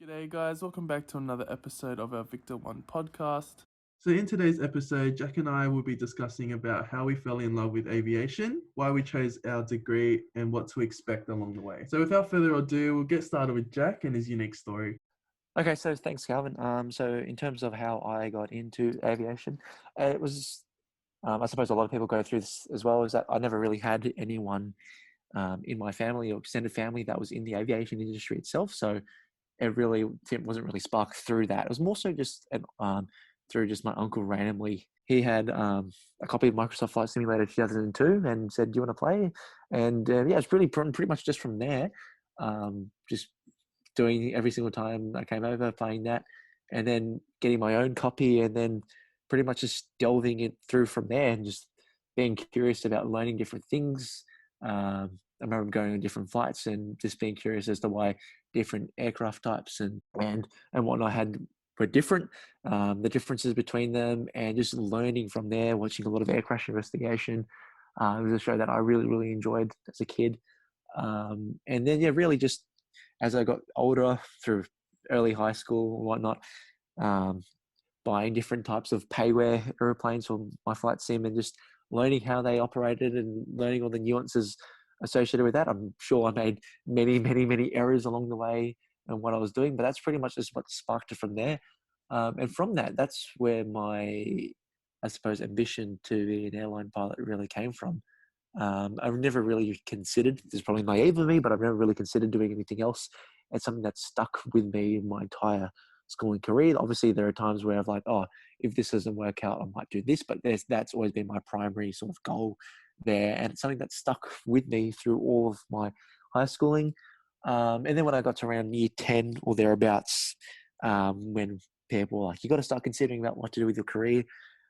G'day guys, welcome back to another episode of our Victor One podcast. So in today's episode, Jack and I will be discussing about how we fell in love with aviation, why we chose our degree, and what to expect along the way. So without further ado, we'll get started with Jack and his unique story. Okay, so thanks, Calvin. So in terms of how I got into aviation, it was, I suppose a lot of people go through this as well, is that I never really had anyone in my family or extended family that was in the aviation industry itself. So it wasn't really sparked through that. It was more so just through just my uncle randomly. He had a copy of Microsoft Flight Simulator 2002 and said, "Do you want to play?" And yeah, it's really pretty much just from there, just doing every single time I came over, playing that, and then getting my own copy, and then pretty much just delving it through from there and just being curious about learning different things. I remember going on different flights and just being curious as to why different aircraft types and whatnot were different, the differences between them, and just learning from there, watching a lot of air crash investigation. It was a show that I really, really enjoyed as a kid. And then, yeah, really just as I got older through early high school and whatnot, buying different types of payware airplanes for my flight sim and just learning how they operated and learning all the nuances associated with that. I'm sure I made many, many, many errors along the way and what I was doing, but that's pretty much just what sparked it from there. And from that, that's where I suppose, ambition to be an airline pilot really came from. I've never really considered, this is probably naive of me, but I've never really considered doing anything else. It's something that's stuck with me in my entire schooling career. Obviously, there are times where I've like, oh, if this doesn't work out, I might do this, but that's always been my primary sort of goal there. And it's something that's stuck with me through all of my high schooling. And then when I got to around year 10 or thereabouts, when people were like, you got to start considering about what to do with your career.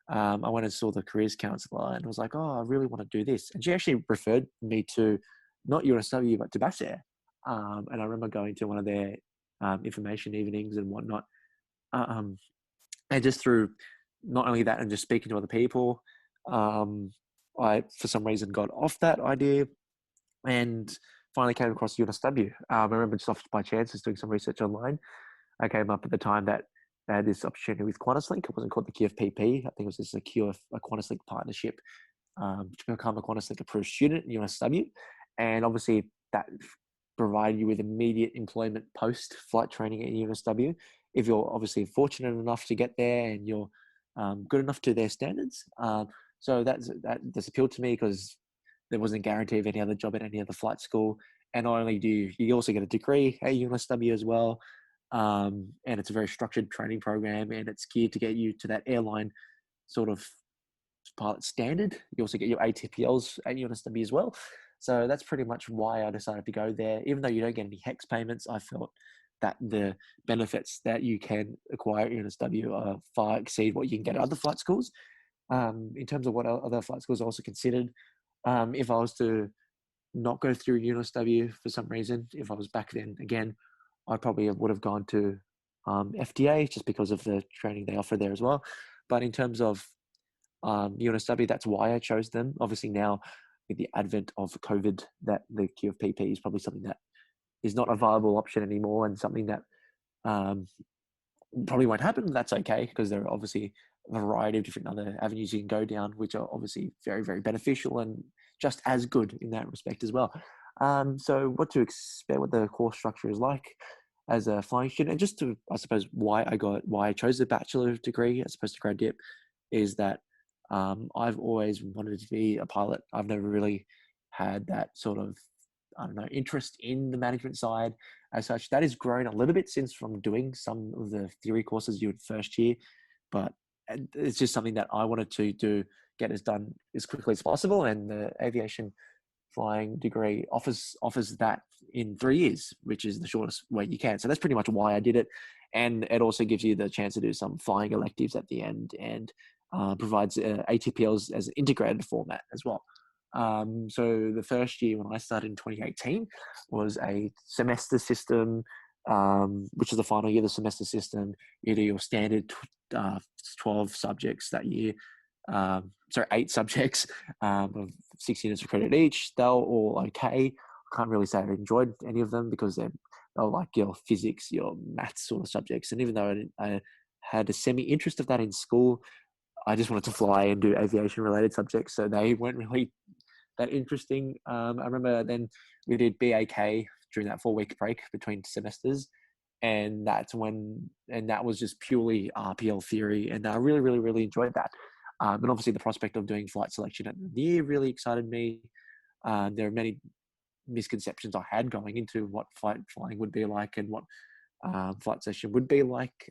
I went and saw the careers counselor and was like, oh, I really want to do this. And she actually referred me to not UNSW, but to Basair. And I remember going to one of their information evenings and whatnot. And just through not only that and just speaking to other people, I, for some reason, got off that idea and finally came across UNSW. I remember just off by chance, just doing some research online. I came up at the time that they had this opportunity with QantasLink. It wasn't called the QFPP. I think it was just a QantasLink partnership to become a QantasLink approved student at UNSW. And obviously that provided you with immediate employment post flight training at UNSW. If you're obviously fortunate enough to get there and you're good enough to their standards. So that appealed to me because there wasn't a guarantee of any other job at any other flight school. And not only do you also get a degree at UNSW as well. And it's a very structured training program, and it's geared to get you to that airline sort of pilot standard. You also get your ATPLs at UNSW as well. So that's pretty much why I decided to go there. Even though you don't get any HEX payments, I felt that the benefits that you can acquire at UNSW far exceed what you can get at other flight schools. In terms of what other flight schools I also considered, if I was to not go through UNSW for some reason, if I was back then again, I probably would have gone to FDA just because of the training they offer there as well. But in terms of UNSW, that's why I chose them. Obviously now with the advent of COVID, that the QFPP is probably something that is not a viable option anymore and something that probably won't happen. That's okay because there are obviously a variety of different other avenues you can go down, which are obviously very, very beneficial and just as good in that respect as well. So what to expect, what the course structure is like as a flying student, and just to, I suppose, why I chose the bachelor degree as opposed to grad dip is that I've always wanted to be a pilot. I've never really had that sort of, I don't know, interest in the management side as such. That has grown a little bit since from doing some of the theory courses you did first year, but it's just something that I wanted to do, get as done as quickly as possible. And the aviation flying degree offers that in 3 years, which is the shortest way you can. So that's pretty much why I did it. And it also gives you the chance to do some flying electives at the end and provides ATPLs as an integrated format as well. So the first year when I started in 2018 was a semester system, which is the final year of the semester system. You do your standard 12 subjects that year. 8 subjects of 6 units of credit each. They're all okay. I can't really say I enjoyed any of them because they're like your physics, your maths sort of subjects. And even though I had a semi-interest of that in school, I just wanted to fly and do aviation-related subjects, so they weren't really that interesting. I remember then we did BAK during that 4-week break between semesters, and that was just purely RPL theory, and I really, really, really enjoyed that. And obviously the prospect of doing flight selection at the year really excited me. There are many misconceptions I had going into what flying would be like and what flight session would be like.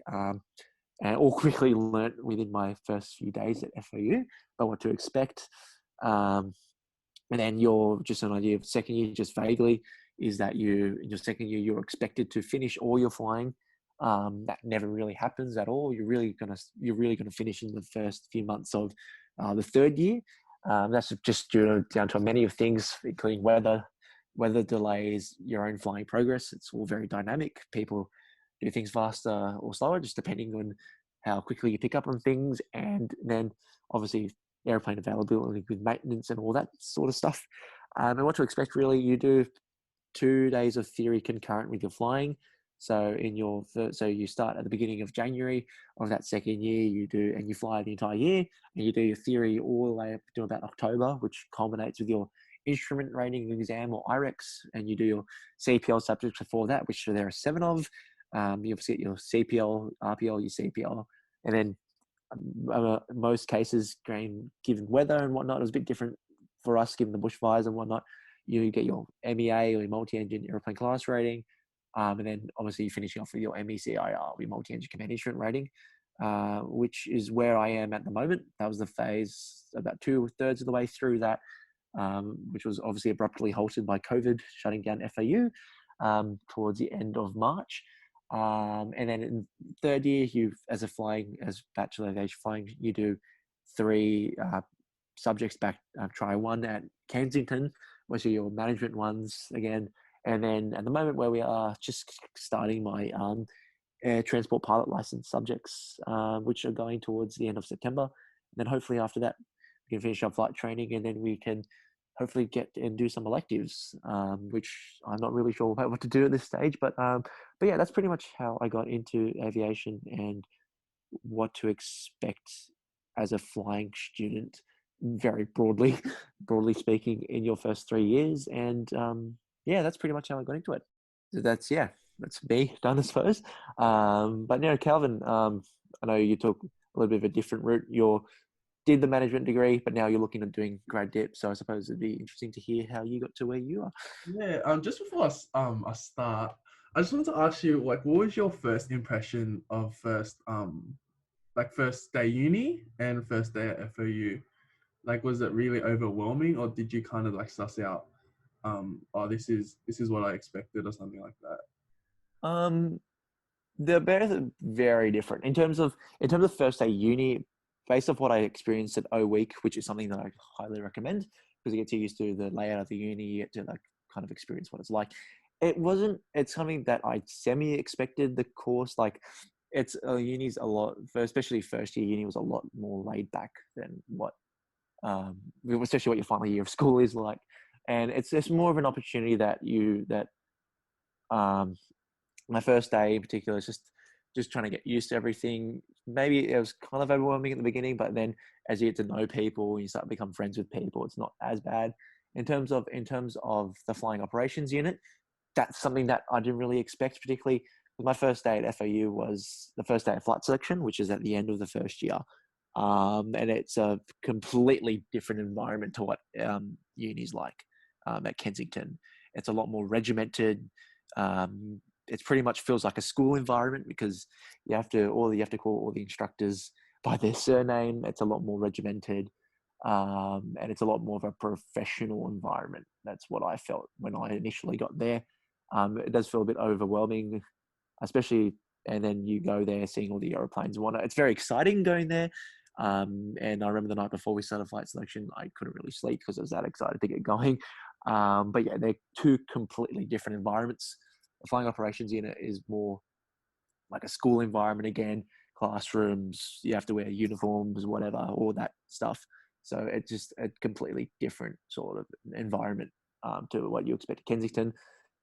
And all quickly learnt within my first few days at FOU about what to expect. And then just an idea of second year, just vaguely, is that in your second year, you're expected to finish all your flying. That never really happens at all. You're really gonna finish in the first few months of the third year. That's just down to many of things, including weather delays, your own flying progress. It's all very dynamic. People do things faster or slower, just depending on how quickly you pick up on things, and then obviously airplane availability with maintenance and all that sort of stuff. And what to expect, really, you do 2 days of theory concurrent with your flying. So you start at the beginning of January of that second year, and you fly the entire year, and you do your theory all the way up to about October, which culminates with your instrument rating exam or IREX, and you do your CPL subjects before that, which there are 7 of. You obviously get your CPL, RPL, your CPL, and then most cases, given weather and whatnot, it was a bit different for us given the bushfires and whatnot. You get your MEA or your multi-engine airplane class rating, and then obviously you're finishing off with your MECIR, your multi-engine command instrument rating, which is where I am at the moment. That was the phase about 2/3 of the way through that, which was obviously abruptly halted by COVID shutting down FAU towards the end of March. And then in third year, as Bachelor of Aviation flying, you do 3 subjects back, try 1 at Kensington, which are your management ones again. And then at the moment where we are just starting my air transport pilot license subjects, which are going towards the end of September. And then hopefully after that, we can finish up flight training, and then we can hopefully get and do some electives, which I'm not really sure about what to do at this stage. But yeah, that's pretty much how I got into aviation and what to expect as a flying student, very broadly speaking, in your first 3 years. And yeah, that's pretty much how I got into it. So that's me done, I suppose. But now, Calvin, I know you took a little bit of a different route. Did the management degree, but now you're looking at doing grad dip. So I suppose it'd be interesting to hear how you got to where you are. Yeah. Just before I start, I just wanted to ask you, like, what was your first impression of first day uni and first day at FOU? Like, was it really overwhelming, or did you kind of like suss out, oh, this is what I expected, or something like that? They're both very different in terms of first day uni. Based off what I experienced at O Week, which is something that I highly recommend because you get used to the layout of the uni, you get to like kind of experience what it's like. It's something that I semi-expected the course. Like uni's a lot, especially first year uni was a lot more laid back than what, especially what your final year of school is like. And it's more of an opportunity my first day in particular is just trying to get used to everything. Maybe it was kind of overwhelming at the beginning, but then as you get to know people and you start to become friends with people, it's not as bad. In terms of the flying operations unit, that's something that I didn't really expect, particularly with my first day at FOU was the first day of flight selection, which is at the end of the first year. And it's a completely different environment to what uni's like at Kensington. It's a lot more regimented. It pretty much feels like a school environment because you have to call all the instructors by their surname. It's a lot more regimented, and it's a lot more of a professional environment. That's what I felt when I initially got there. It does feel a bit overwhelming, especially, and then you go there seeing all the aeroplanes and whatnot. It's very exciting going there. And I remember the night before we started flight selection, I couldn't really sleep because I was that excited to get going. But yeah, they're 2 completely different environments. The flying operations unit is more like a school environment again, classrooms, you have to wear uniforms, whatever, all that stuff. So it's just a completely different sort of environment to what you expect at Kensington.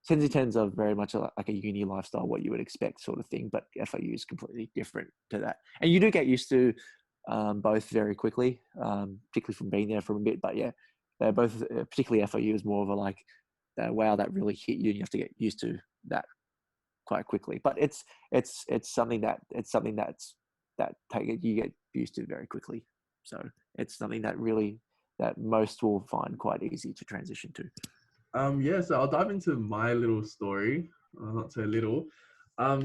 Kensington's are very much like a uni lifestyle, what you would expect sort of thing, but FOU is completely different to that. And you do get used to both very quickly, particularly from being there for a bit. But yeah, they're both, particularly FOU is more of a like, wow, that really hit you. You have to get used to that quite quickly. But it's something that you get used to very quickly. So it's something that most will find quite easy to transition to. Yeah, so I'll dive into my little story. Not so little.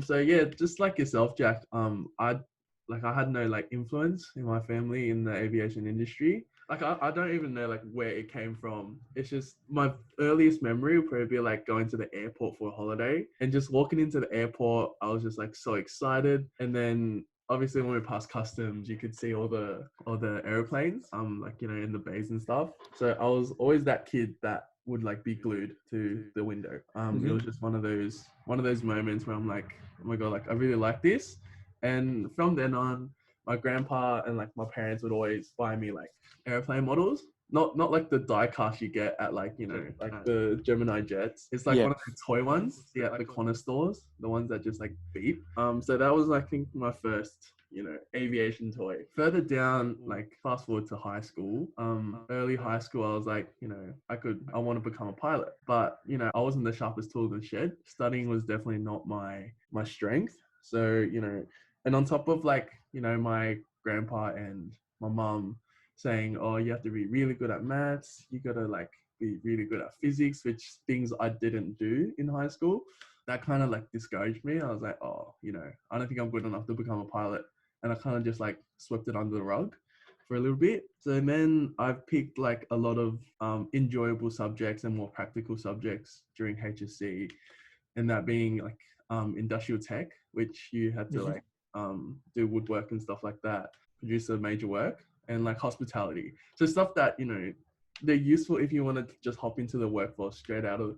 So yeah, just like yourself, Jack. I had no like influence in my family in the aviation industry. Like I don't even know like where it came from. It's just my earliest memory would probably be like going to the airport for a holiday and just walking into the airport. I was just like so excited, and then obviously when we passed customs, you could see all the airplanes, like in the bays and stuff. So I was always that kid that would like be glued to the window. It was just one of those moments where I'm like, oh my god, like I really like this. And from then on, my grandpa and like my parents would always buy me like airplane models. Not like the die cast you get at like like the Gemini jets. It's like one of the toy ones at the corner stores, the ones that just like beep. So that was I think my first aviation toy. Further down, like fast forward to high school, early high school, I was like, I want to become a pilot, but I wasn't the sharpest tool in the shed. Studying was definitely not my strength. So, and on top of like, my grandpa and my mum saying, oh, you have to be really good at maths, you gotta like be really good at physics, which things I didn't do in high school. That kind of like discouraged me. I was like, oh, I don't think I'm good enough to become a pilot. And I kind of just like swept it under the rug for a little bit. So then I've picked like a lot of enjoyable subjects and more practical subjects during HSC, and that being like industrial tech, which you had to like do woodwork and stuff like that, produce a major work, and like hospitality. So stuff that they're useful if you want to just hop into the workforce straight out of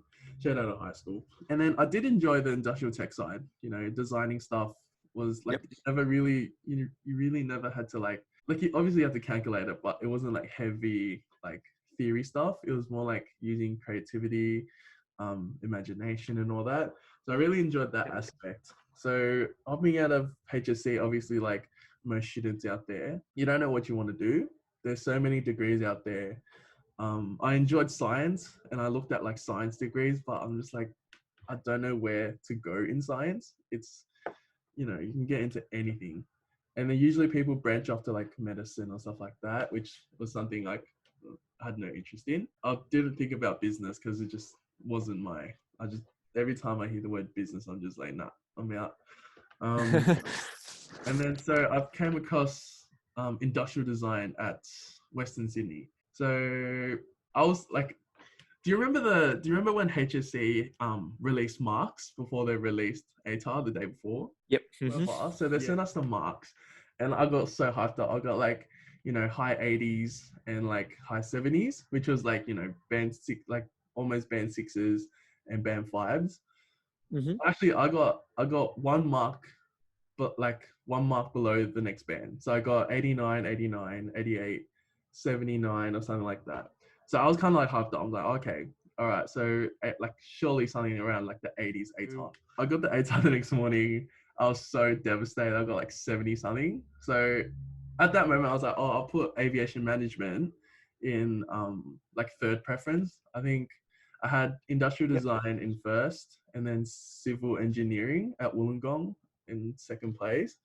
high school. And then I did enjoy the industrial tech side. Designing stuff was like never really you really never had to like you obviously have to calculate it, but it wasn't like heavy like theory stuff. It was more like using creativity, imagination and all that. So I really enjoyed that aspect. So hopping out of HSC, obviously like most students out there, you don't know what you want to do. There's so many degrees out there. I enjoyed science and I looked at like science degrees, but I'm just like, I don't know where to go in science. It's, you can get into anything. And then usually people branch off to like medicine or stuff like that, which was something like I had no interest in. I didn't think about business because it just wasn't every time I hear the word business, I'm just like, nah, I'm out. And then so I came across industrial design at Western Sydney. So I was like, do you remember when HSC released marks before they released ATAR the day before? Yep. So they sent us the marks, and I got so hyped up. I got like high 80s and like high 70s, which was like band six, like almost band sixes and band fives. Actually, I got 1 mark, but like 1 mark below the next band. So I got 89, 89, 88, 79 or something like that. So I was kind of like hyped up. I'm like, okay, all right. So like surely something around like the 80s ATAR. I got the ATAR the next morning. I was so devastated. I got like 70 something. So at that moment, I was like, oh, I'll put aviation management in like third preference. I think I had industrial design in first, and then civil engineering at Wollongong in second place.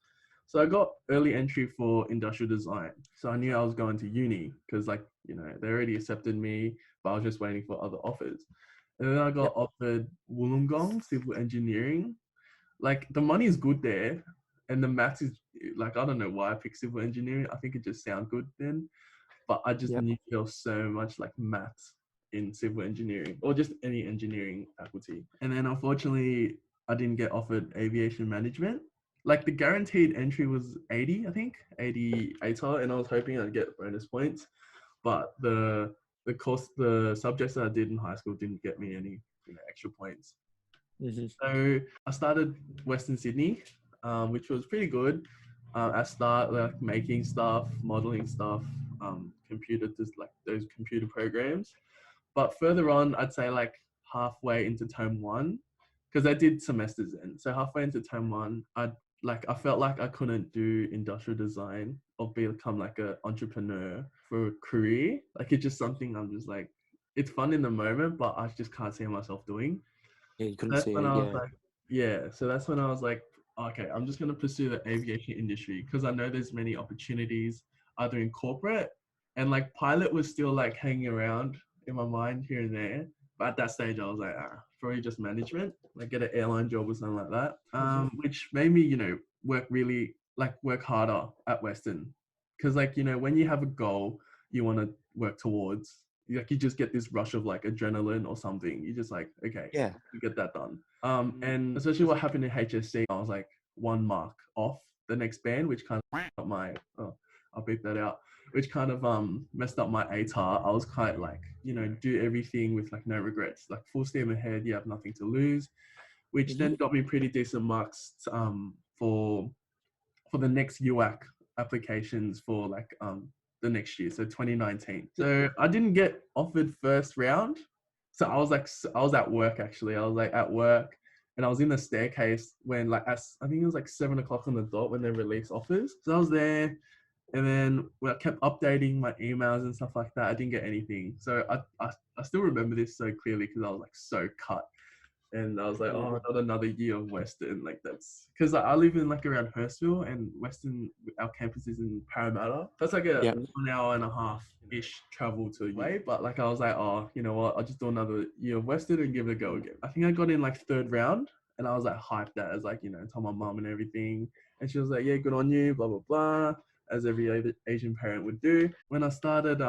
So I got early entry for industrial design. So I knew I was going to uni because like, they already accepted me, but I was just waiting for other offers. And then I got offered Wollongong civil engineering. Like the money is good there, and the maths is like, I don't know why I picked civil engineering. I think it just sounded good then, but I just knew there was so much like maths in civil engineering or just any engineering faculty. And then unfortunately, I didn't get offered aviation management. Like the guaranteed entry was 80, I think, 80 ATAR, and I was hoping I'd get bonus points, but the subjects that I did in high school didn't get me any extra points. So I started Western Sydney, which was pretty good. I started like making stuff, modeling stuff, just like those computer programs. But further on, I'd say like halfway into term one, because I did semesters then. So halfway into term one, I felt like I couldn't do industrial design or become like an entrepreneur for a career. Like it's just something I'm just like, it's fun in the moment, but I just can't see myself doing. Yeah, you couldn't That's see when it. I was Yeah. like, yeah. So that's when I was like, okay, I'm just gonna pursue the aviation industry because I know there's many opportunities either in corporate and like pilot was still like hanging around in my mind here and there. But at that stage, I was like, probably just management, like get an airline job or something like that. Which made me, work harder at Western, because like when you have a goal you want to work towards, like you just get this rush of like adrenaline or something. You just like, okay, Yeah. you get that done. And especially what happened in HSC, I was like 1 mark off the next band, which kind of got my, I'll beat that out, which kind of messed up my ATAR. I was quite like, do everything with like no regrets, like full steam ahead. You have nothing to lose, which then got me pretty decent marks for the next UAC applications for like the next year, so 2019. So I didn't get offered first round. So I was at work actually. I was like at work and I was in the staircase when like I think it was like 7 o'clock on the dot when they released offers. So I was there and then when I kept updating my emails and stuff like that, I didn't get anything. So I still remember this so clearly because I was like so cut. And I was like, oh, not another year of Western. Like that's because I live in like around Hurstville and Western, our campus is in Parramatta. That's like a 1 hour and a half ish travel to away. But like I was like, oh, you know what? I'll just do another year of Western and give it a go again. I think I got in like third round and I was like hyped that as like, told my mom and everything. And she was like, yeah, good on you, blah, blah, blah, as every Asian parent would do. When I started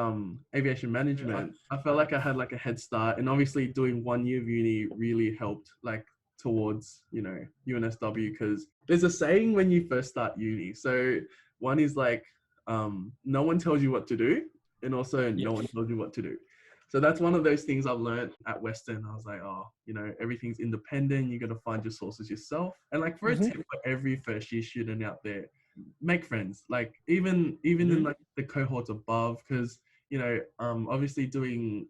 aviation management, I felt like I had like a head start, and obviously doing 1 year of uni really helped like towards UNSW, because there's a saying when you first start uni. So one is like no one tells you what to do, and also no one tells you what to do. So that's one of those things I've learned at Western. I was like, oh, everything's independent. You got to find your sources yourself. And like for a tip for every first year student out there, make friends. Like even in like the cohorts above, because obviously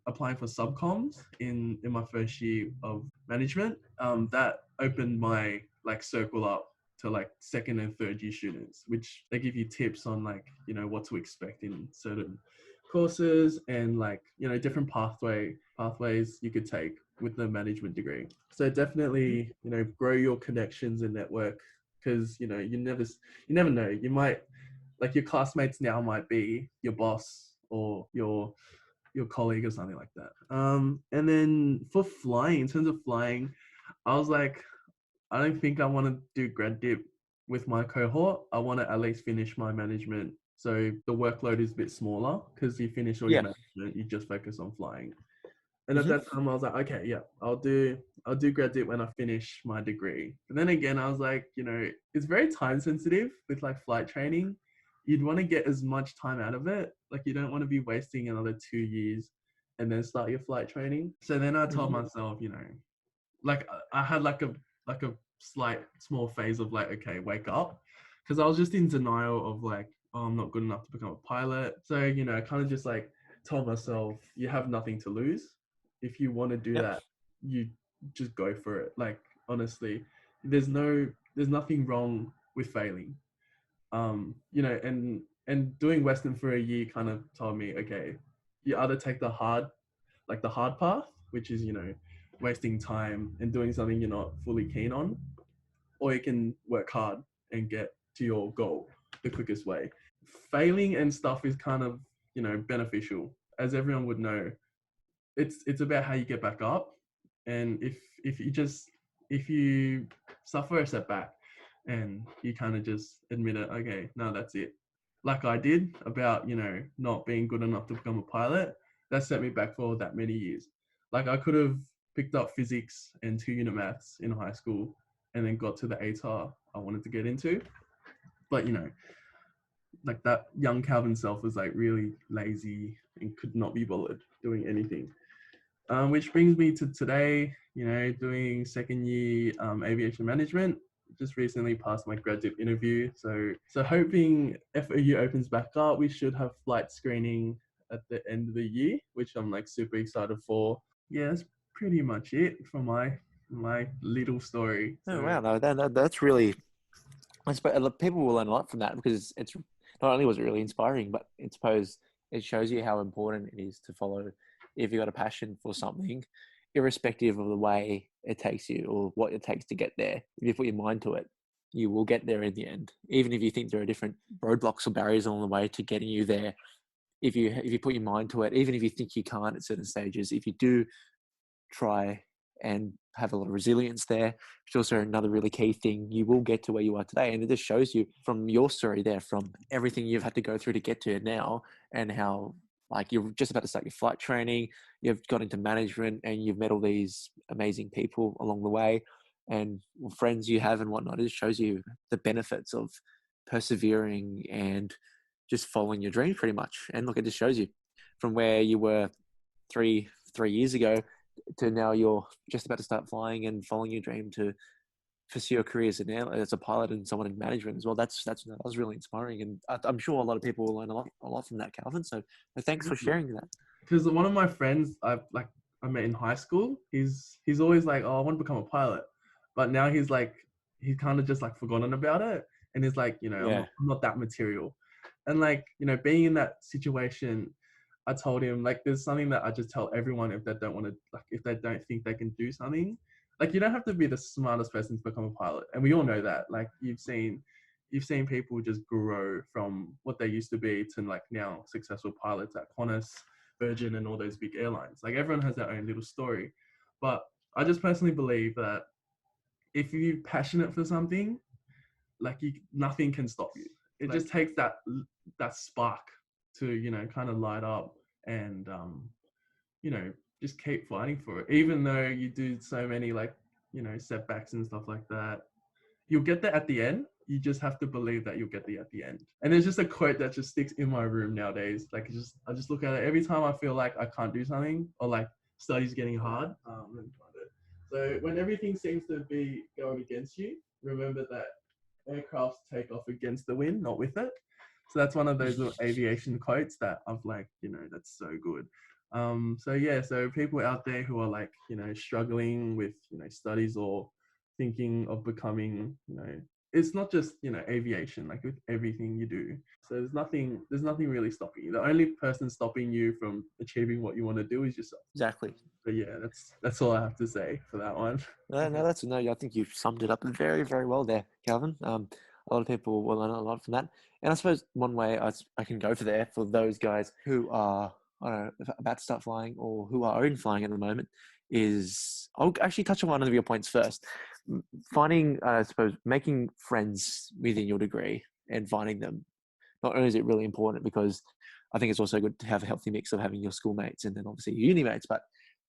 applying for subcoms in my first year of management, that opened my like circle up to like second and third year students, which they give you tips on like what to expect in certain courses and like different pathways you could take with the management degree. So definitely grow your connections and network, because you never know, you might like your classmates now might be your boss or your colleague or something like that. And then for flying, in terms of flying, I was like, I don't think I want to do grad dip with my cohort. I want to at least finish my management, so the workload is a bit smaller, because you finish all your management, you just focus on flying. And at that time I was like, okay, yeah, I'll do grad dip when I finish my degree. But then again, I was like, it's very time sensitive with like flight training. You'd want to get as much time out of it. Like you don't want to be wasting another 2 years and then start your flight training. So then I told myself, like I had like a slight small phase of like, okay, wake up, because I was just in denial of like, oh, I'm not good enough to become a pilot. So I kind of just like told myself, you have nothing to lose. If you want to do that, you just go for it. Like honestly, there's nothing wrong with failing. And doing Western for a year kind of told me, okay, you either take the hard path, which is wasting time and doing something you're not fully keen on, or you can work hard and get to your goal the quickest way. Failing and stuff is kind of beneficial, as everyone would know. It's about how you get back up. And if you suffer a setback and you kind of just admit it, okay, no, that's it, like I did about not being good enough to become a pilot, that set me back for that many years. Like I could have picked up physics and 2 unit maths in high school and then got to the ATAR I wanted to get into, but like that young Calvin self was like really lazy and could not be bothered doing anything. Which brings me to today, doing second year aviation management. Just recently passed my graduate interview. So hoping FOU opens back up, we should have flight screening at the end of the year, which I'm like super excited for. Yeah, pretty much it for my little story. Oh, So wow. No, that's really, I suppose people will learn a lot from that because it's not only was it really inspiring, but I suppose it shows you how important it is to follow if you've got a passion for something, irrespective of the way it takes you or what it takes to get there. If you put your mind to it, you will get there in the end. Even if you think there are different roadblocks or barriers along the way to getting you there, if you put your mind to it, even if you think you can't at certain stages, if you do try and have a lot of resilience there, which is also another really key thing, you will get to where you are today. And it just shows you from your story there, from everything you've had to go through to get to now, and how like you're just about to start your flight training, you've got into management, and you've met all these amazing people along the way, and friends you have and whatnot. It just shows you the benefits of persevering and just following your dream pretty much. And look, it just shows you from where you were three years ago to now you're just about to start flying and following your dream to pursue a career as a pilot and someone in management as well. That was really inspiring, and I'm sure a lot of people will learn a lot from that, Calvin. So thanks for sharing that. because one of my friends I met in high school, he's always like, oh, I want to become a pilot, but now he's kind of just like forgotten about it, and he's like, Yeah, I'm not that material, and like being in that situation, I told him like there's something that I just tell everyone if they don't want to if they don't think they can do something, like you don't have to be the smartest person to become a pilot, and we all know that. Like you've seen people just grow from what they used to be to like now successful pilots at Qantas, Virgin, and all those big airlines. Like everyone has their own little story, but I just personally believe that if you're passionate for something, like nothing can stop you. It just takes that spark to kind of light up and you know just keep fighting for it, even though you do so many like setbacks and stuff like that. You'll get there at the end. You just have to believe that you'll get there at the end. And there's just a quote that just sticks in my room nowadays. Like I just look at it every time I feel like I can't do something or like study's getting hard. Let me find it. So when everything seems to be going against you, remember that aircrafts take off against the wind, not with it. So that's one of those little aviation quotes that I've like, that's so good. So yeah, so people out there who are like, struggling with, studies or thinking of becoming, it's not just, aviation, like with everything you do. So there's nothing really stopping you. The only person stopping you from achieving what you want to do is yourself. exactly. But yeah, that's all I have to say for that one. No, I think you've summed it up very, very well there, Calvin. A lot of people will learn a lot from that. And I suppose one way I can go for there for those guys who are, I don't know, about to start flying or who are in flying at the moment is, I'll actually touch on one of your points first. Finding, I suppose, making friends within your degree and finding them. Not only is it really important because I think it's also good to have a healthy mix of having your schoolmates and then obviously your uni mates, but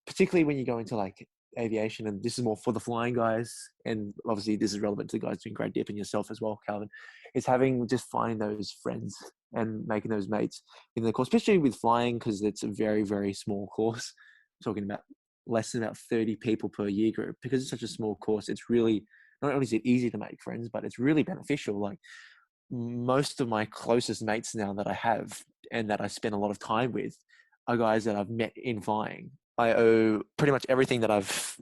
particularly when you go into like aviation, and this is more for the flying guys, and obviously this is relevant to the guys doing grade dip and yourself as well, Calvin, is just finding those friends and making those mates in the course, especially with flying because it's a very, very small course. I'm talking about less than about 30 people per year group. Because it's such a small course, it's really, not only is it easy to make friends, but it's really beneficial. Like most of my closest mates now that I have and that I spend a lot of time with are guys that I've met in flying. I owe pretty much everything that I've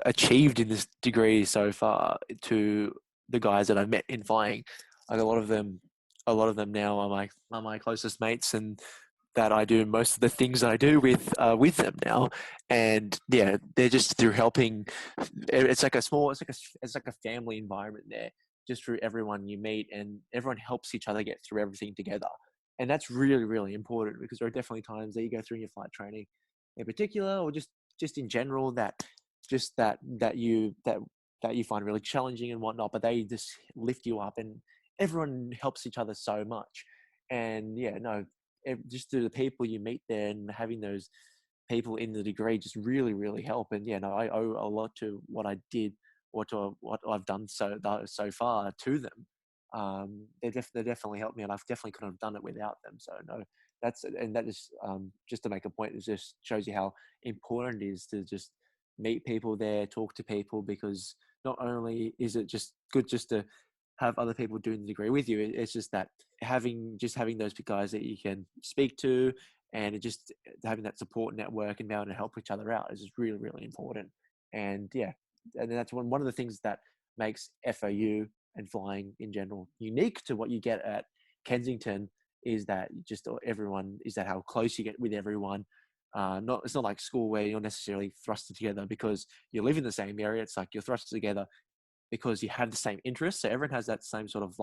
achieved in this degree so far to the guys that I've met in flying. Like a lot of them now are my closest mates, and that I do most of the things that I do with them now. And yeah, they're just through helping. It's like a family environment there, just through everyone you meet, and everyone helps each other get through everything together. And that's really, really important because there are definitely times that you go through in your flight training in particular, or just in general, that you find really challenging and whatnot, but they just lift you up, and everyone helps each other so much. And yeah, no, just through the people you meet there and having those people in the degree just really, really help. And yeah, no, I owe a lot to what I did or to what I've done so far to them. They definitely helped me, and I definitely couldn't have done it without them. So no, that is just to make a point. It just shows you how important it is to just meet people there, talk to people, because not only is it just good just to have other people doing the degree with you, it's just that having those guys that you can speak to and it just having that support network and being able to help each other out is just really, really important. And yeah, and that's one of the things that makes FOU and flying in general unique to what you get at Kensington, is that just everyone, is that how close you get with everyone. It's not like school where you're necessarily thrusted together because you live in the same area. It's like you're thrusted together because you have the same interests. So everyone has that same sort of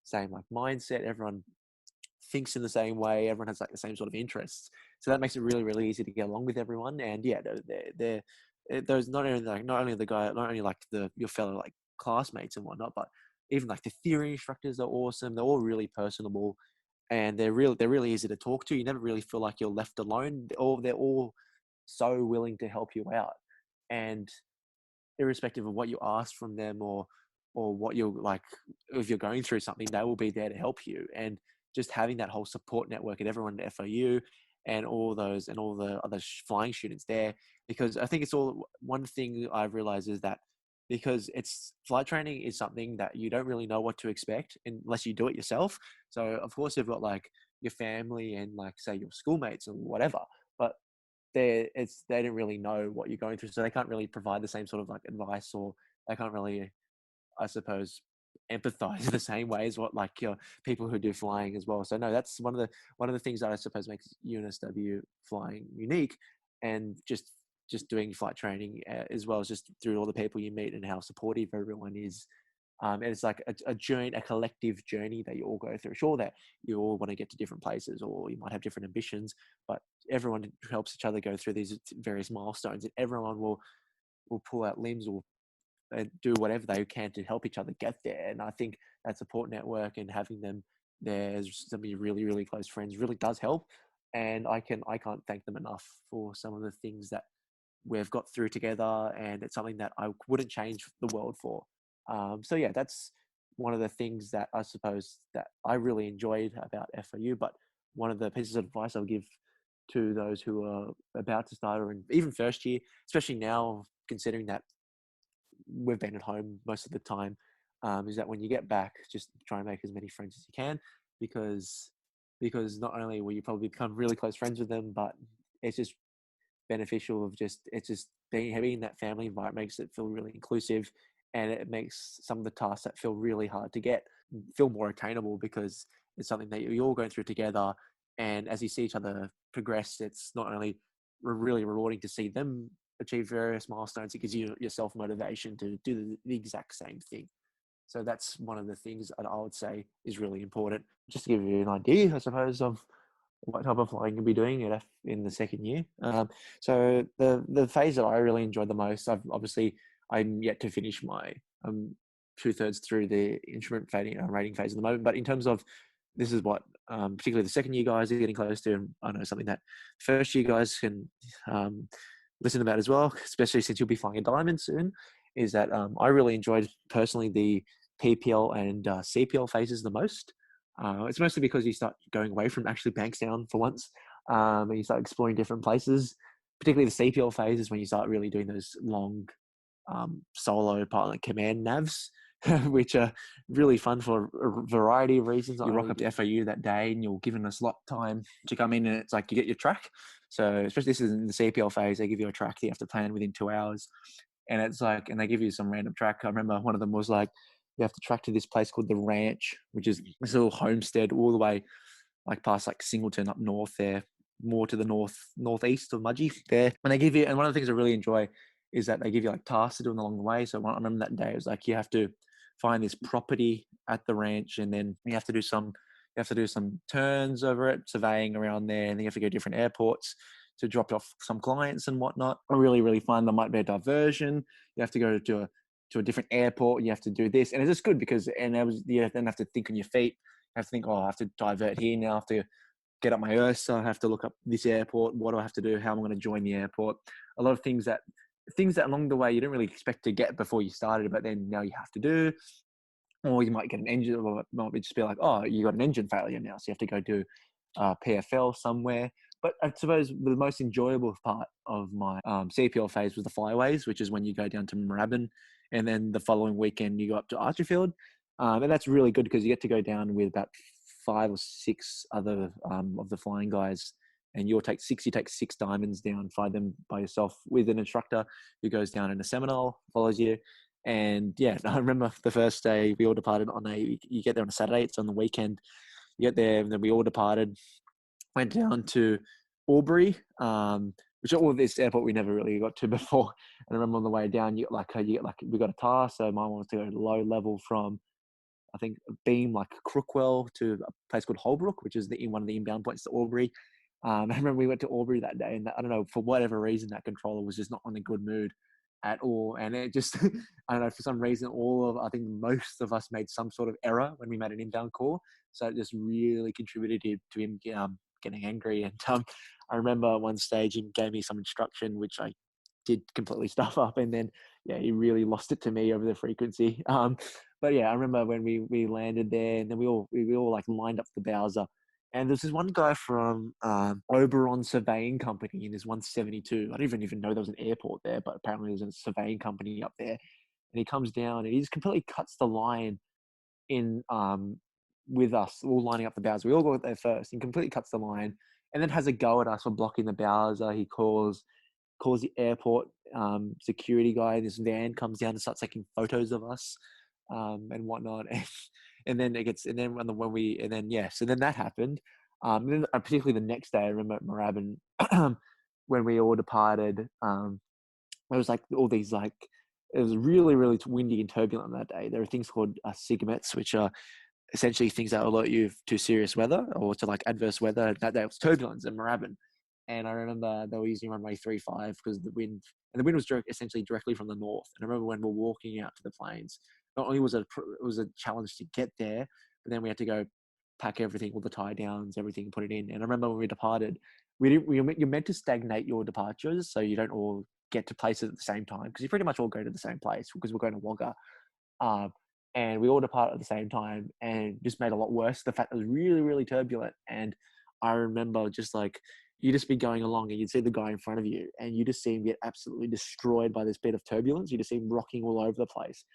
same mindset. Everyone thinks in the same way. Everyone has like the same sort of interests. So that makes it really, really easy to get along with everyone. And yeah, they're those not only your fellow like classmates and whatnot, but even like the theory instructors are awesome. They're all really personable, and they're really easy to talk to. You never really feel like you're left alone. They're all so willing to help you out, and irrespective of what you ask from them, or what you're like, if you're going through something, they will be there to help you. And just having that whole support network and everyone at FOU and all the other flying students there, because I think it's all one thing I've realized is that because it's flight training is something that you don't really know what to expect unless you do it yourself. So of course you've got like your family and like say your schoolmates and whatever, but they don't really know what you're going through, so they can't really provide the same sort of like advice, or they can't really, I suppose, empathize in the same way as what like people who do flying as well. So no, that's one of the things that I suppose makes UNSW flying unique, and just doing flight training as well as just through all the people you meet and how supportive everyone is. And it's like a journey, a collective journey that you all go through. Sure, that you all want to get to different places, or you might have different ambitions, but everyone helps each other go through these various milestones, and everyone will pull out limbs or do whatever they can to help each other get there. And I think that support network and having them there as some of your really, really close friends really does help. And I can't thank them enough for some of the things that we've got through together, and it's something that I wouldn't change the world for. So yeah, that's one of the things that I suppose that I really enjoyed about FOU. But one of the pieces of advice I'll give to those who are about to start, or even first year, especially now, considering that we've been at home most of the time, is that when you get back, just try and make as many friends as you can, because not only will you probably become really close friends with them, but it's just beneficial of it's just being in that family environment makes it feel really inclusive, and it makes some of the tasks that feel really hard to get feel more attainable, because it's something that you're all going through together. And as you see each other progress, it's not only really rewarding to see them achieve various milestones, it gives you yourself motivation to do the exact same thing. So that's one of the things that I would say is really important. Just to give you an idea, I suppose, of what type of flying you'll be doing in the second year. So the phase that I really enjoyed the most, I'm yet to finish my 2/3 through the instrument rating phase at the moment. But in terms of, this is what particularly the second year guys are getting close to, and I know something that first year guys can listen about as well, especially since you'll be flying a Diamond soon, is that I really enjoyed personally the PPL and CPL phases the most. It's mostly because you start going away from actually Bankstown for once, and you start exploring different places. Particularly the CPL phase is when you start really doing those long solo pilot command navs, which are really fun for a variety of reasons. You rock up to FAU that day and you're given a slot time to come in, and it's like you get your track. So especially this is in the CPL phase, they give you a track that you have to plan within 2 hours. And it's like, and they give you some random track. I remember one of them was like, you have to track to this place called the Ranch, which is this little homestead all the way like past like Singleton up north there, more to the northeast of Mudgee there. And they give you, and one of the things I really enjoy is that they give you like tasks to do along the way. So I remember that day, it was like, you have to find this property at the ranch, and then you have to do some turns over it, surveying around there, and then you have to go to different airports to drop off some clients and whatnot. Really, really fun. There might be a diversion. You have to go to a different airport. You have to do this, and it's just good because, you then have to think on your feet. You have to think, oh, I have to divert here now. I have to get up my earth. So I have to look up this airport. What do I have to do? How am I going to join the airport? A lot of things that along the way you didn't really expect to get before you started, but then now you have to do. Or you might get an engine, or it might just be like, oh, you got an engine failure now, so you have to go do PFL somewhere. But I suppose the most enjoyable part of my CPL phase was the flyways, which is when you go down to Moorabbin, and then the following weekend you go up to Archerfield. And that's really good because you get to go down with about 5 or 6 other of the flying guys, and you take 6 diamonds down, fly them by yourself with an instructor who goes down in a Seminole, follows you. And yeah, I remember the first day we all departed you get there on a Saturday, it's on the weekend. You get there, and then we all departed, went down to Albury, which all of this airport we never really got to before. And I remember on the way down, we got a task. So mine was to go low level from, I think, Beam, like Crookwell, to a place called Holbrook, which is one of the inbound points to Albury. I remember we went to Albury that day, and I don't know, for whatever reason, that controller was just not in a good mood at all. And it just, I don't know, for some reason, I think most of us made some sort of error when we made an inbound call. So it just really contributed to him getting angry. And I remember one stage he gave me some instruction, which I did completely stuff up. And then, yeah, he really lost it to me over the frequency. But yeah, I remember when we landed there, and then we all like lined up the Bowser. And there's this one guy from Oberon Surveying Company in his 172. I didn't even know there was an airport there, but apparently there's a surveying company up there. And he comes down and he just completely cuts the line in with us, all lining up the Bowser. We all go there first. He completely cuts the line and then has a go at us for blocking the Bowser. He calls the airport security guy. This van comes down and starts taking photos of us and whatnot. And then so then that happened. And then particularly the next day, I remember at Moorabbin, when we all departed, it was like all these it was really, really windy and turbulent that day. There are things called SIGMETs, which are essentially things that alert you to serious weather or to like adverse weather. That day it was turbulence in Moorabbin. And I remember they were using runway 35 because the wind was essentially directly from the north. And I remember when we were walking out to the planes, not only was it a challenge to get there, but then we had to go pack everything, all the tie downs, everything, put it in. And I remember when we departed, you're meant to stagnate your departures so you don't all get to places at the same time, because you pretty much all go to the same place because we're going to Wagga. And we all departed at the same time, and just made a lot worse the fact that it was really, really turbulent. And I remember just like, you just be going along and you'd see the guy in front of you and you just see him get absolutely destroyed by this bit of turbulence. You just see him rocking all over the place.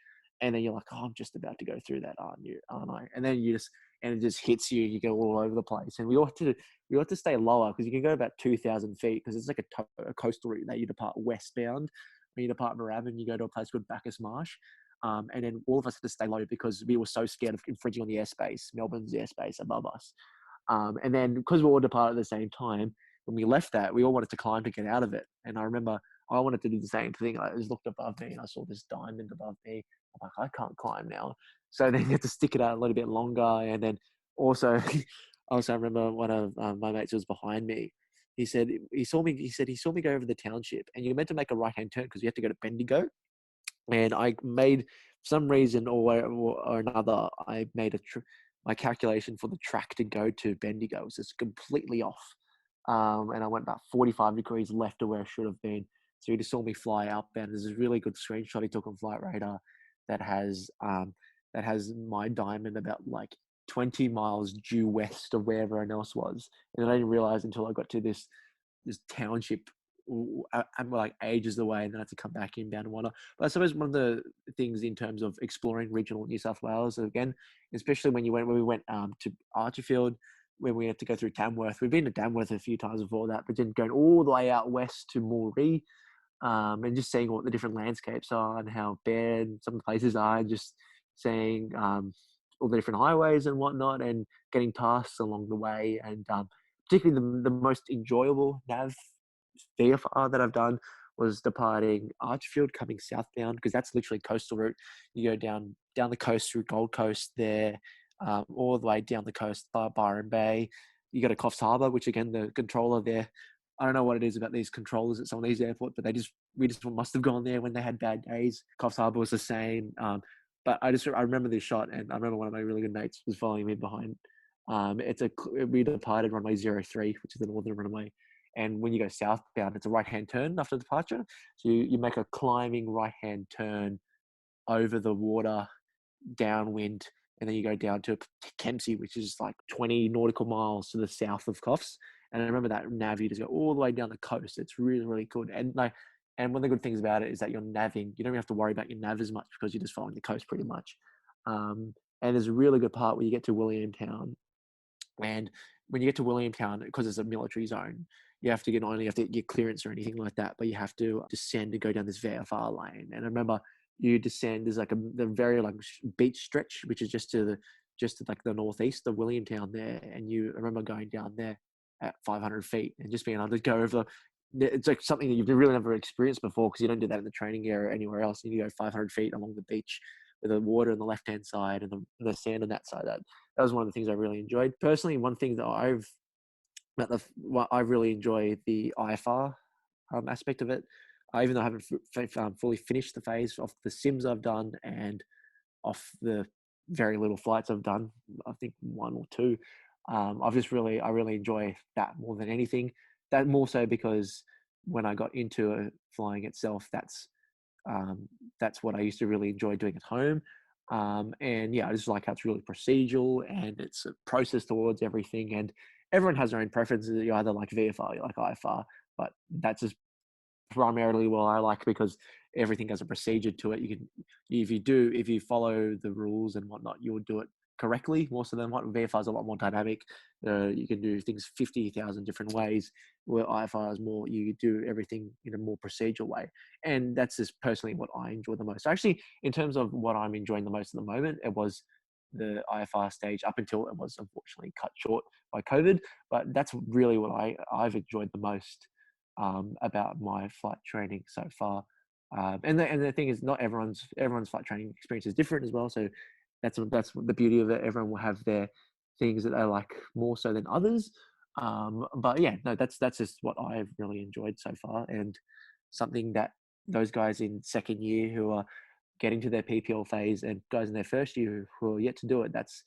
And then you're like, oh, I'm just about to go through that, aren't I? And then it just hits you, you go all over the place. And we ought to stay lower, because you can go about 2,000 feet, because it's like a coastal route that you depart westbound. When you depart Moorabbin, you go to a place called Bacchus Marsh. And then all of us had to stay low because we were so scared of infringing on the airspace, Melbourne's airspace above us. And then because we all departed at the same time, when we left that, we all wanted to climb to get out of it. And I remember I wanted to do the same thing. I just looked above me and I saw this diamond above me. I'm like, I can't climb now. So then you have to stick it out a little bit longer. And then also I remember one of my mates who was behind me. He said he saw me go over the township, and you're meant to make a right-hand turn because you have to go to Bendigo. And I made, for some reason or another, I made my calculation for the track to go to Bendigo was just completely off. And I went about 45 degrees left of where I should have been. So he just saw me fly up, and there's a really good screenshot he took on Flight Radar that has my diamond about like 20 miles due west of where everyone else was. And I didn't realize until I got to this township, I'm like ages away, and then I had to come back inbound and whatnot. But I suppose one of the things in terms of exploring regional New South Wales, again, especially when we went to Archerfield, when we had to go through Tamworth. We've been to Tamworth a few times before that, but then going all the way out west to Moree, and just seeing what the different landscapes are and how bad some of the places are, and just seeing all the different highways and whatnot, and getting tasks along the way. And particularly the most enjoyable nav VFR that I've done was departing Archfield, coming southbound, because that's literally coastal route. You go down the coast through Gold Coast there, all the way down the coast by Byron Bay. You go to Coffs Harbour, which again, the controller there, I don't know what it is about these controllers at some of these airports, but we just must have gone there when they had bad days. Coffs Harbour was the same. But I remember this shot, and I remember one of my really good mates was following me behind. We departed runway 03, which is the northern runway. And when you go southbound, it's a right-hand turn after departure. So you make a climbing right-hand turn over the water, downwind, and then you go down to Kempsey, which is like 20 nautical miles to the south of Coffs. And I remember that nav, you just go all the way down the coast. It's really, really good. And one of the good things about it is that you're navving. You don't have to worry about your nav as much because you're just following the coast pretty much. And there's a really good part where you get to Williamtown, And when you get to Williamtown, because it's a military zone, you have to get, not only have to get clearance or anything like that, but you have to descend and go down this VFR lane. And I remember you descend, there's like the very like beach stretch, which is just to like the northeast of Williamtown there. And I remember going down there at 500 feet and just being able to go over. It's like something that you've really never experienced before, because you don't do that in the training area anywhere else. You go 500 feet along the beach with the water on the left-hand side and the sand on that side. That was one of the things I really enjoyed. Personally, one thing that I really enjoy the IFR aspect of it. Even though I haven't fully finished the phase of the sims I've done and off the very little flights I've done, I think one or two, I really enjoy that more than anything. That more so because when I got into flying itself, that's what I used to really enjoy doing at home. And yeah, I just like how it's really procedural and it's a process towards everything. And everyone has their own preferences. You either like VFR, you like IFR, but that's just primarily what I like, because everything has a procedure to it. If you follow the rules and whatnot, you'll do it correctly. More so than what VFR is a lot more dynamic. You can do things 50,000 different ways, where IFR is more, you do everything in a more procedural way. And that's just personally what I enjoy the most. Actually, in terms of what I'm enjoying the most at the moment, it was the IFR stage up until it was unfortunately cut short by COVID. But that's really what I've enjoyed the most about my flight training so far. And the thing is, not everyone's flight training experience is different as well. So that's the beauty of it. Everyone will have their things that they like more so than others. But yeah, no, that's just what I've really enjoyed so far, and something that those guys in second year who are getting to their PPL phase and guys in their first year who are yet to do it, that's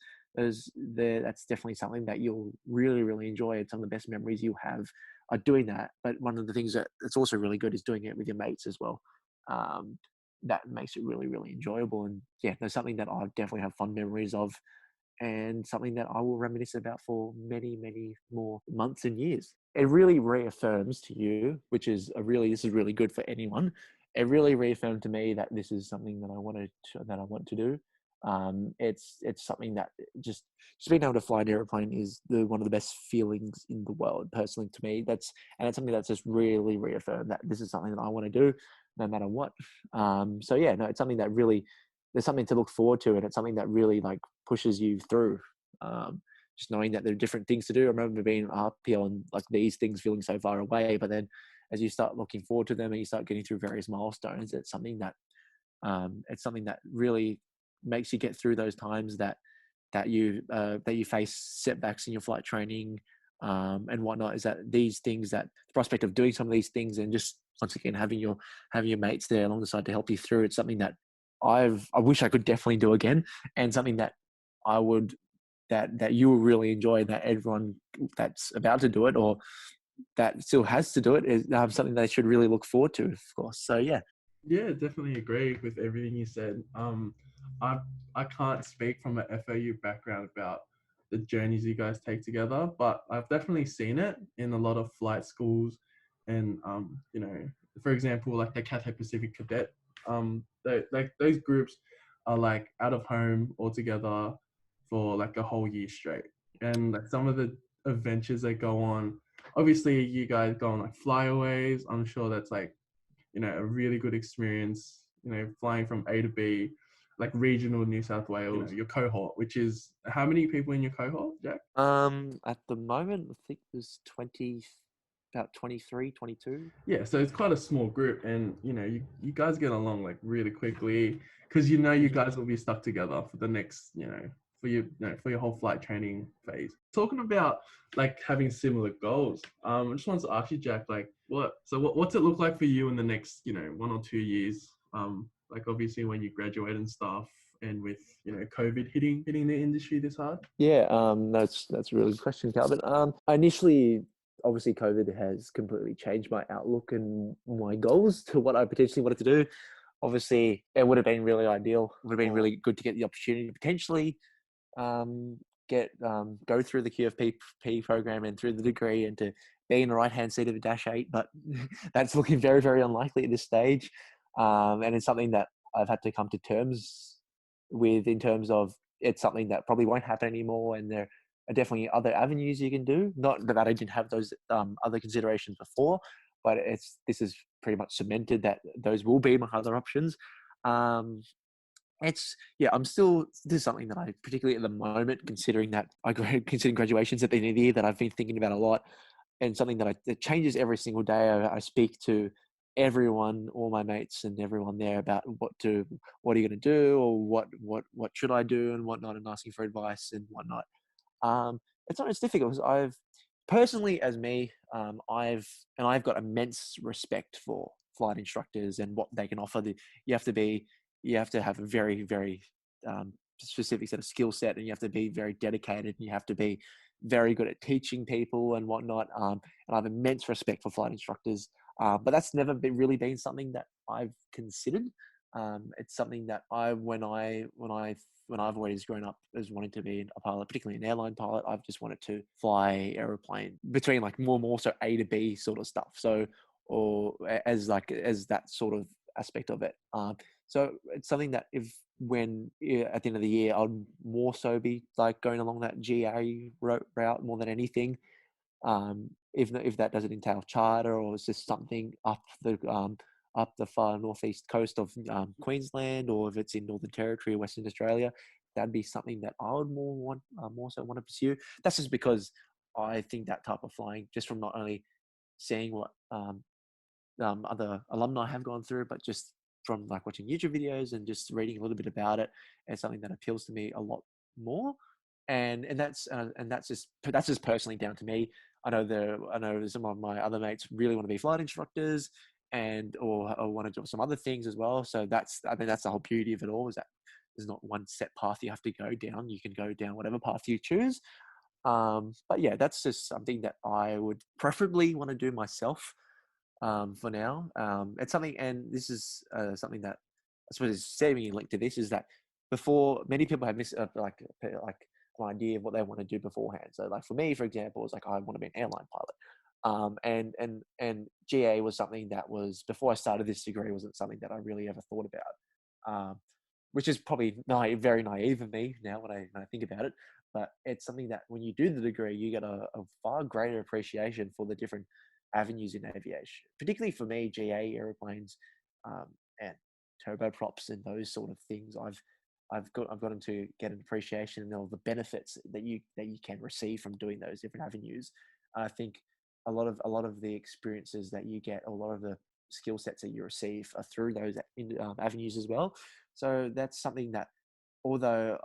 definitely something that you'll really, really enjoy. And some of the best memories you have are doing that. But one of the things that's also really good is doing it with your mates as well. That makes it really, really enjoyable. And yeah, there's something that I definitely have fond memories of, and something that I will reminisce about for many, many more months and years. It really reaffirms to you, this is really good for anyone. It really reaffirmed to me that this is something that I want to do. It's something that just being able to fly an airplane is one of the best feelings in the world. Personally, to me, it's something that's just really reaffirmed that this is something that I want to do, no matter what. So yeah, no, it's something that really, there's something to look forward to, and it's something that really like pushes you through. Just knowing that there are different things to do. I remember being up here and like these things feeling so far away, but then as you start looking forward to them and you start getting through various milestones, it's something that really makes you get through those times that you face setbacks in your flight training and whatnot. Is that these things, that the prospect of doing some of these things and just once again having your mates there along the side to help you through, it's something that I wish I could definitely do again, and something that I would that you will really enjoy, that everyone that's about to do it or that still has to do it is something they should really look forward to, of course. So yeah. Yeah, definitely agree with everything you said. I can't speak from an FAU background about the journeys you guys take together, but I've definitely seen it in a lot of flight schools, and for example, like the Cathay Pacific Cadet, like those groups are like out of home altogether for like a whole year straight, and like some of the adventures they go on. Obviously, you guys go on like flyaways. I'm sure that's like a really good experience, flying from A to B, like regional New South Wales, your cohort, which is how many people in your cohort, Jack? At the moment, I think there's about 23, 22. Yeah, so it's quite a small group, and you guys get along like really quickly, because you guys will be stuck together for the next, for your whole flight training phase. Talking about like having similar goals, I just wanted to ask you, Jack, like what's it look like for you in the next 1 or 2 years? Like obviously when you graduate and stuff, and with COVID hitting the industry this hard. Yeah, that's a really good question, Calvin. Initially, obviously, COVID has completely changed my outlook and my goals to what I potentially wanted to do. Obviously, it would have been really ideal. It would have been really good to get the opportunity to potentially go through the QFP program and through the degree and to be in the right-hand seat of the Dash 8, but that's looking very, very unlikely at this stage. And it's something that I've had to come to terms with, in terms of it's something that probably won't happen anymore, and definitely other avenues you can do. Not that I didn't have those other considerations before, but this is pretty much cemented that those will be my other options. I'm still, this is something that I particularly at the moment, considering that considering graduations at the end of the year, that I've been thinking about a lot, and something that changes every single day. I speak to everyone, all my mates and everyone there, about what are you going to do, or what should I do and whatnot, and asking for advice and whatnot. It's difficult because I've personally, as me, I've got immense respect for flight instructors and what they can offer. You have to have a very, very specific set of skill set, and you have to be very dedicated, and you have to be very good at teaching people and whatnot. And I have immense respect for flight instructors, but that's never really been something that I've considered. It's something that when I've always grown up as wanting to be a pilot, particularly an airline pilot, I've just wanted to fly aeroplane between like more so A to B sort of stuff. So, or as that sort of aspect of it. So it's something that at the end of the year, I'd more so be like going along that GA route more than anything. If that doesn't entail charter, or it's just something up the far northeast coast of Queensland, or if it's in Northern Territory or Western Australia, that'd be something that I would more so want to pursue. That's just because I think that type of flying, just from not only seeing what other alumni have gone through, but just from like watching YouTube videos and just reading a little bit about it, is something that appeals to me a lot more. And that's just personally down to me. I know some of my other mates really want to be flight instructors, or want to do some other things as well. So I think that's the whole beauty of it all, is that there's not one set path you have to go down. You can go down whatever path you choose. But yeah, that's just something that I would preferably want to do myself for now. It's something, and this is something that I suppose is saving a link to this, is that before, many people have like an idea of what they want to do beforehand. So like for me, for example, it's like, I want to be an airline pilot. And GA was something that was, before I started this degree, wasn't something that I really ever thought about. Which is probably very naive of me now when I think about it. But it's something that when you do the degree, you get a far greater appreciation for the different avenues in aviation. Particularly for me, GA airplanes and turboprops and those sort of things, I've gotten to get an appreciation of the benefits that you can receive from doing those different avenues. I think a lot of the experiences that you get, a lot of the skill sets that you receive are through those avenues as well. So that's something that, although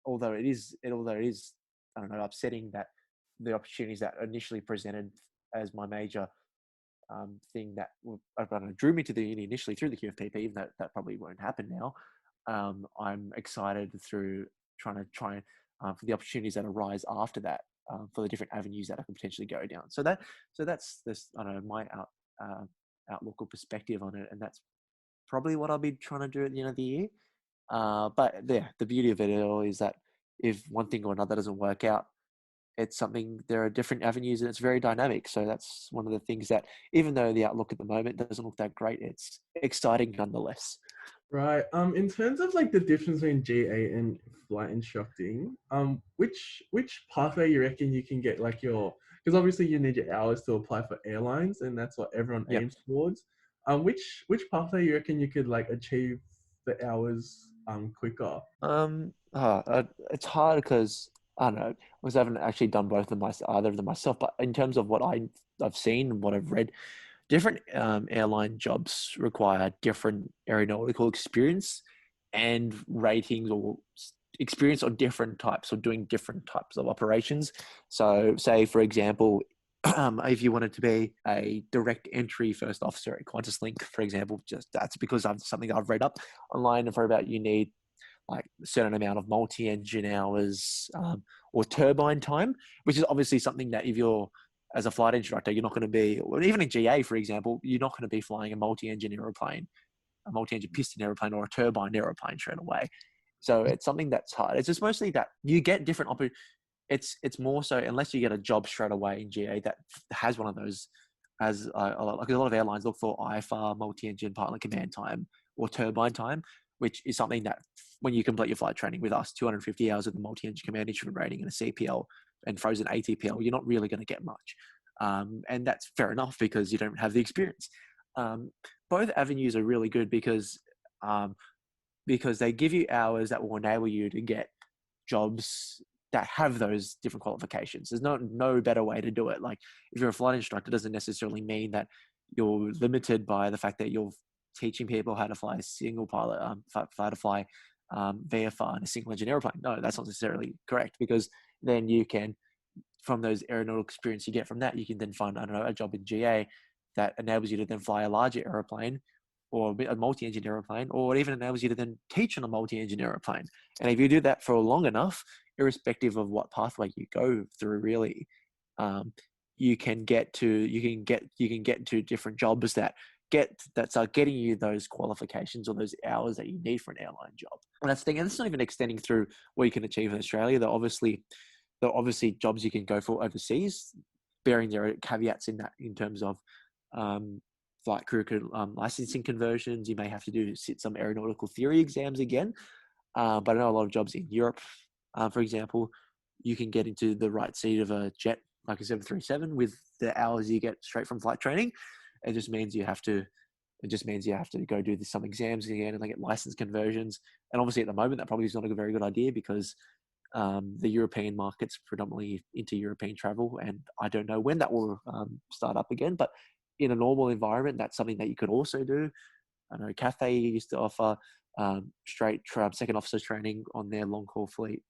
it is I don't know, upsetting that the opportunities that initially presented as my major thing that drew me to the uni initially through the QFPP, even though that probably won't happen now. I'm excited through trying for the opportunities that arise after that, for the different avenues that I can potentially go down. So that's this, I don't know, my outlook or perspective on it, and that's probably what I'll be trying to do at the end of the year. But yeah, the beauty of it all is that if one thing or another doesn't work out, it's something, there are different avenues, and it's very dynamic. So that's one of the things that, even though the outlook at the moment doesn't look that great, it's exciting nonetheless. Right. In terms of like the difference between GA and flight instructing, which pathway you reckon you can get like because obviously you need your hours to apply for airlines, and that's what everyone Yep. aims towards. Which pathway you reckon you could like achieve the hours quicker? It's hard because I don't know, because I haven't actually done either of them myself. But in terms of what I've seen and what I've read, different airline jobs require different aeronautical experience and ratings, or experience on different types, or doing different types of operations. So, say for example, if you wanted to be a direct entry first officer at QantasLink, for example, just that's because something I've read up online and for about, you need like a certain amount of multi-engine hours or turbine time, which is obviously something that if you're, as a flight instructor, you're not going to be, or even in GA, for example, you're not going to be flying a multi-engine aeroplane, a multi-engine piston aeroplane, or a turbine aeroplane straight away. So it's something that's hard. It's just mostly that you get different it's more so, unless you get a job straight away in GA that has one of those, as like a lot of airlines look for IFR, multi-engine pilot command time, or turbine time. which is something that when you complete your flight training with us, 250 hours of the multi-engine command instrument rating and a CPL and frozen ATPL, you're not really going to get much. And that's fair enough because you don't have the experience. Both avenues are really good because they give you hours that will enable you to get jobs that have those different qualifications. There's no better way to do it. Like if you're a flight instructor, it doesn't necessarily mean that you're limited by the fact that you're teaching people how to fly a single pilot, how to fly VFR in a single engine airplane. No, that's not necessarily correct, because then you can, from those aeronautical experience you get from that, you can then find, I don't know, a job in GA that enables you to then fly a larger aeroplane or a multi-engine aeroplane, or it even enables you to then teach on a multi-engine aeroplane. And if you do that for long enough, irrespective of what pathway you go through, really, you can get to different jobs that start getting you those qualifications or those hours that you need for an airline job. And that's the thing. And it's not even extending through what you can achieve in Australia. There are obviously jobs you can go for overseas, bearing their caveats in that, in terms of flight crew licensing conversions. You may have to sit some aeronautical theory exams again. But I know a lot of jobs in Europe, for example, you can get into the right seat of a jet like a 737 with the hours you get straight from flight training. It just means you have to go do some exams again and then get license conversions. And obviously at the moment, that probably is not a very good idea, because the European market's predominantly into European travel, and I don't know when that will start up again. But in a normal environment, that's something that you could also do. I know Cathay used to offer straight second officer training on their long haul fleet,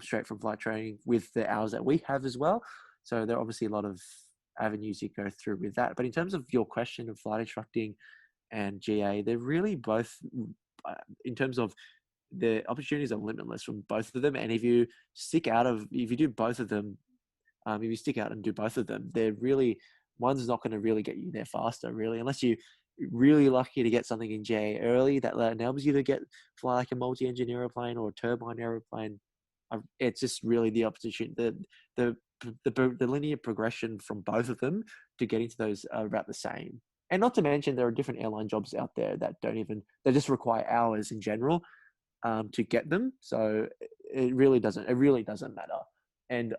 straight from flight training with the hours that we have as well. So there are obviously a lot of avenues you go through with that. But in terms of your question of flight instructing and GA, they're really both, in terms of the opportunities, are limitless from both of them. And if you do both of them, if you stick out and do both of them, they're really, one's not going to really get you there faster, really, unless you're really lucky to get something in GA early that enables you to fly like a multi-engine aeroplane or a turbine aeroplane. It's just really the opportunity, the linear progression from both of them to getting to those are about the same. And not to mention, there are different airline jobs out there that they just require hours in general to get them. So it really doesn't matter. And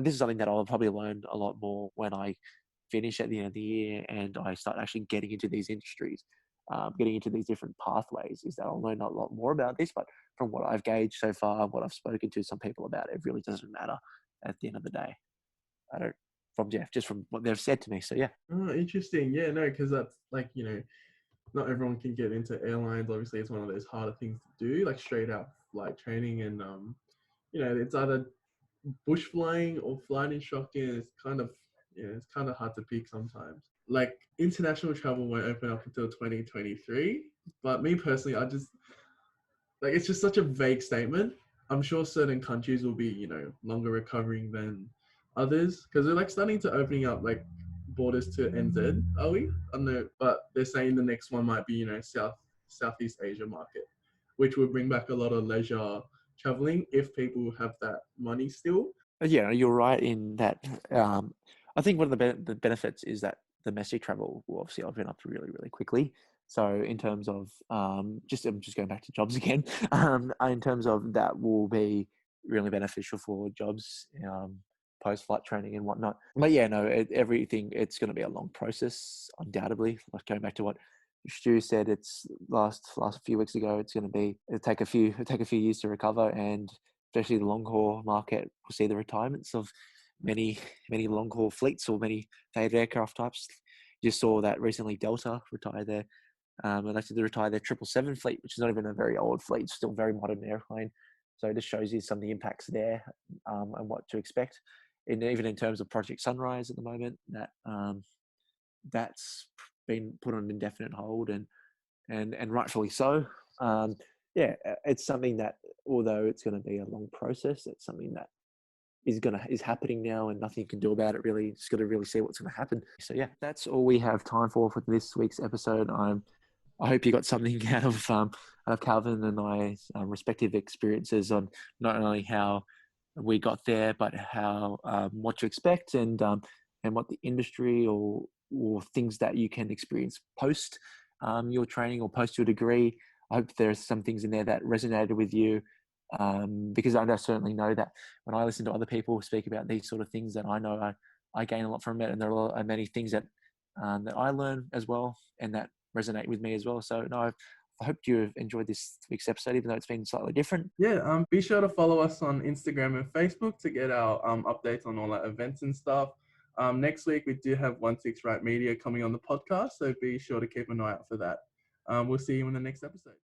this is something that I'll probably learn a lot more when I finish at the end of the year and I start actually getting into these industries, getting into these different pathways, is that I'll learn a lot more about this. But from what I've gauged so far, what I've spoken to some people about, it really doesn't matter at the end of the day. Just from what they've said to me. So yeah. Oh, interesting. Yeah, no, because that's like, not everyone can get into airlines. Obviously, it's one of those harder things to do, like straight out flight training. And, it's either bush flying or flight instructing. It's kind of hard to pick sometimes. Like international travel won't open up until 2023. But me personally, it's just such a vague statement. I'm sure certain countries will be, longer recovering than others, because they're like starting to opening up like borders to NZ. Are we? I don't know, but they're saying the next one might be, Southeast Asia market, which will bring back a lot of leisure traveling if people have that money still. Yeah, you're right in that. I think one of the benefits is that domestic travel will obviously open up really, really quickly. So in terms of I'm just going back to jobs again. In terms of that, will be really beneficial for jobs, post-flight training and whatnot. But yeah, no, everything, it's going to be a long process, undoubtedly. Like going back to what Stu said, it's last few weeks ago, it'll take a few years to recover, and especially the long haul market will see the retirements of many long haul fleets or many favored aircraft types. You saw that recently Delta retired elected to retire their 777 fleet, which is not even a very old fleet, still very modern airplane. So it just shows you some of the impacts there, and what to expect. And even in terms of Project Sunrise at the moment, that's been put on indefinite hold, and rightfully so. Yeah, it's something that, although it's going to be a long process, it's something that is happening now, and nothing you can do about it, really. Just got to really see what's going to happen. So yeah, that's all we have time for this week's episode. I hope you got something out of Calvin and I's respective experiences on not only how we got there, but how what to expect, and what the industry or things that you can experience post your training or post your degree I hope there's some things in there that resonated with you, because I certainly know that when I listen to other people speak about these sort of things, that I know I gain a lot from it, and there are many things that that I learn as well, and that resonate with me as well. So no, I hope you've enjoyed this week's episode, even though it's been slightly different. Yeah, be sure to follow us on Instagram and Facebook to get our updates on all our events and stuff. Next week, we do have 16 Right Media coming on the podcast, so be sure to keep an eye out for that. We'll see you in the next episode.